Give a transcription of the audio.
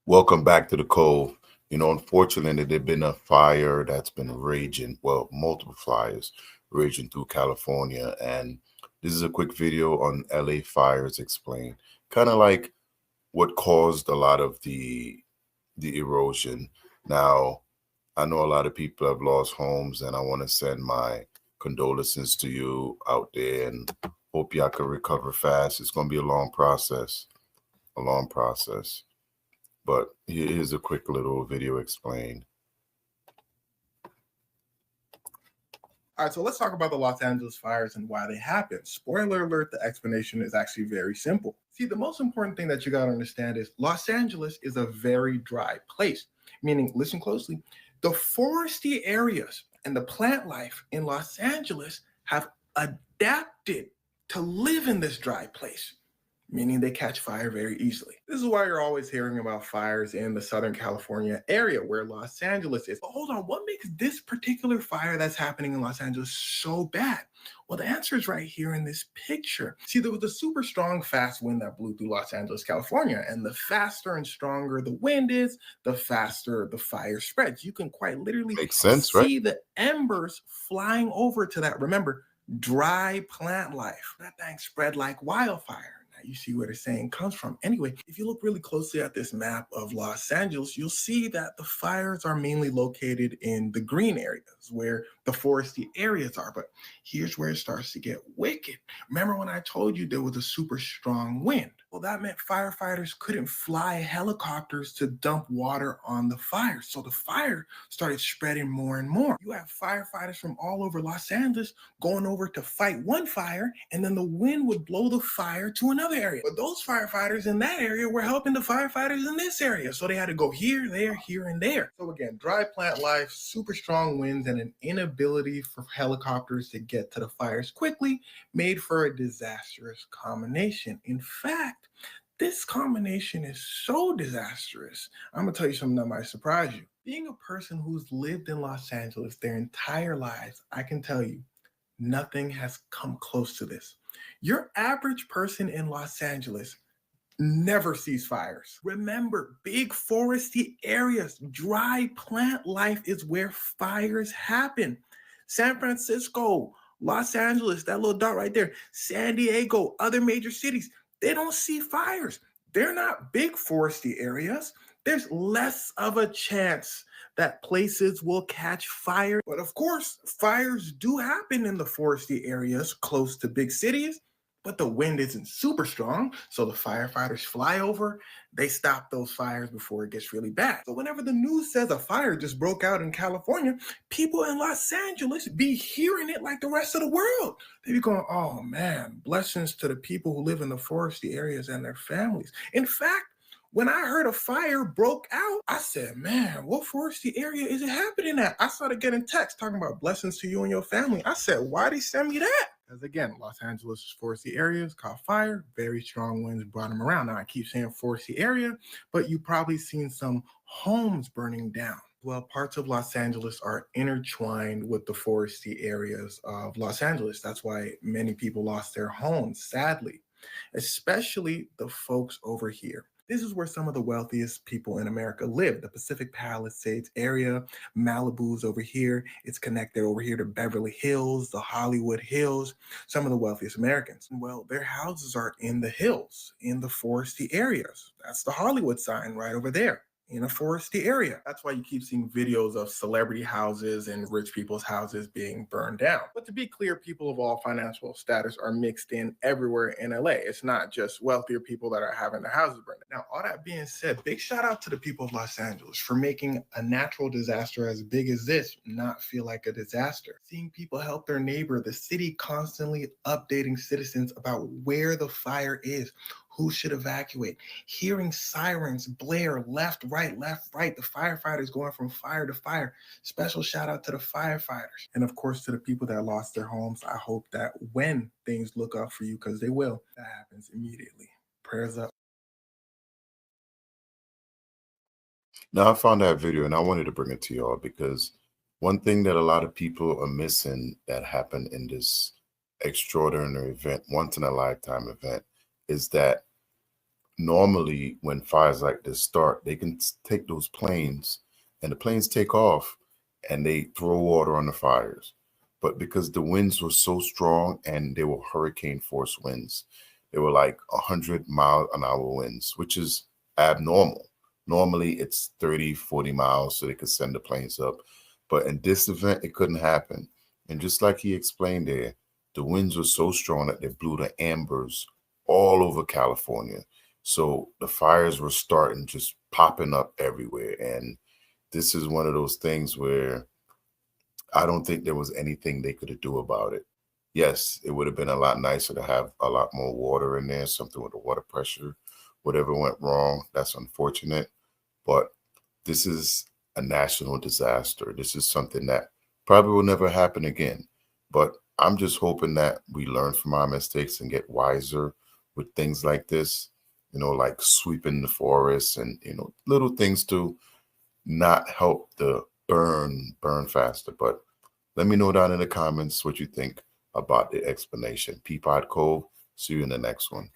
Welcome back to the Cove. Unfortunately, there's been a fire that's been raging, well, multiple fires raging through California. And this is a quick video on LA fires explained, kind of like what caused a lot of the erosion. Now, I know a lot of people have lost homes, and I want to send my condolences to you out there and hope y'all can recover fast. It's going to be a long process. But here's a quick little video explained. All right, so let's talk about the Los Angeles fires and why they happened. Spoiler alert, the explanation is actually very simple. See, the most important thing that you got to understand is Los Angeles is a very dry place, meaning, listen closely, the foresty areas and the plant life in Los Angeles have adapted to live in this dry place, meaning they catch fire very easily. This is why you're always hearing about fires in the Southern California area where Los Angeles is. But hold on, what makes this particular fire that's happening in Los Angeles so bad? Well, the answer is right here in this picture. See, there was a super strong, fast wind that blew through Los Angeles, California, and the faster and stronger the wind is, the faster the fire spreads. You can quite literally Makes sense, right? see the embers flying over to that. Remember, dry plant life. That thing spread like wildfire. You see where the saying comes from. Anyway, if you look really closely at this map of Los Angeles, you'll see that the fires are mainly located in the green areas where the foresty areas are. But here's where it starts to get wicked. Remember when I told you there was a super strong wind? Well, that meant firefighters couldn't fly helicopters to dump water on the fire. So the fire started spreading more and more. You have firefighters from all over Los Angeles going over to fight one fire, and then the wind would blow the fire to another area. But those firefighters in that area were helping the firefighters in this area. So they had to go here, there, here, and there. So again, dry plant life, super strong winds, and an inability for helicopters to get to the fires quickly made for a disastrous combination. In fact, this combination is so disastrous. I'm going to tell you something that might surprise you. Being a person who's lived in Los Angeles their entire lives, I can tell you, nothing has come close to this. Your average person in Los Angeles never sees fires. Remember, big foresty areas, dry plant life is where fires happen. San Francisco, Los Angeles, that little dot right there, San Diego, other major cities, they don't see fires. They're not big foresty areas. There's less of a chance that places will catch fire. But of course, fires do happen in the foresty areas close to big cities, but the wind isn't super strong. So the firefighters fly over, they stop those fires before it gets really bad. So whenever the news says a fire just broke out in California, people in Los Angeles be hearing it like the rest of the world. They be going, oh man, blessings to the people who live in the foresty areas and their families. In fact, when I heard a fire broke out, I said, man, what foresty area is it happening at? I started getting texts talking about blessings to you and your family. I said, why'd he send me that? Because again, Los Angeles' foresty areas caught fire, very strong winds brought them around. Now I keep saying foresty area, but you probably seen some homes burning down. Well, parts of Los Angeles are intertwined with the foresty areas of Los Angeles. That's why many people lost their homes, sadly, especially the folks over here. This is where some of the wealthiest people in America live. The Pacific Palisades area, Malibu's over here. It's connected over here to Beverly Hills, the Hollywood Hills, some of the wealthiest Americans. Well, their houses are in the hills, in the foresty areas. That's the Hollywood sign right over there, in a foresty area. That's why you keep seeing videos of celebrity houses and rich people's houses being burned down. But to be clear, people of all financial status are mixed in everywhere in LA. It's not just wealthier people that are having their houses burned down. Now, all that being said, big shout out to the people of Los Angeles for making a natural disaster as big as this not feel like a disaster. Seeing people help their neighbor, the city constantly updating citizens about where the fire is, who should evacuate, hearing sirens blare left, right, the firefighters going from fire to fire. Special shout out to the firefighters. And of course, to the people that lost their homes. I hope that when things look up for you, because they will, that happens immediately. Prayers up. Now, I found that video and I wanted to bring it to y'all because one thing that a lot of people are missing that happened in this extraordinary event, once in a lifetime event, is that normally when fires like this start, they can take those planes and the planes take off and they throw water on the fires. But because the winds were so strong and they were hurricane force winds, they were like 100-mile-an-hour winds, which is abnormal. Normally it's 30, 40 miles so they could send the planes up. But in this event, it couldn't happen. And just like he explained there, the winds were so strong that they blew the embers all over California. So the fires were starting just popping up everywhere. And this is one of those things where I don't think there was anything they could do about it. Yes, it would have been a lot nicer to have a lot more water in there, something with the water pressure. Whatever went wrong, that's unfortunate. But this is a national disaster. This is something that probably will never happen again. But I'm just hoping that we learn from our mistakes and get wiser with things like this, like sweeping the forests and, little things to not help the burn faster. But let me know down in the comments what you think about the explanation. Peapod Cove. See you in the next one.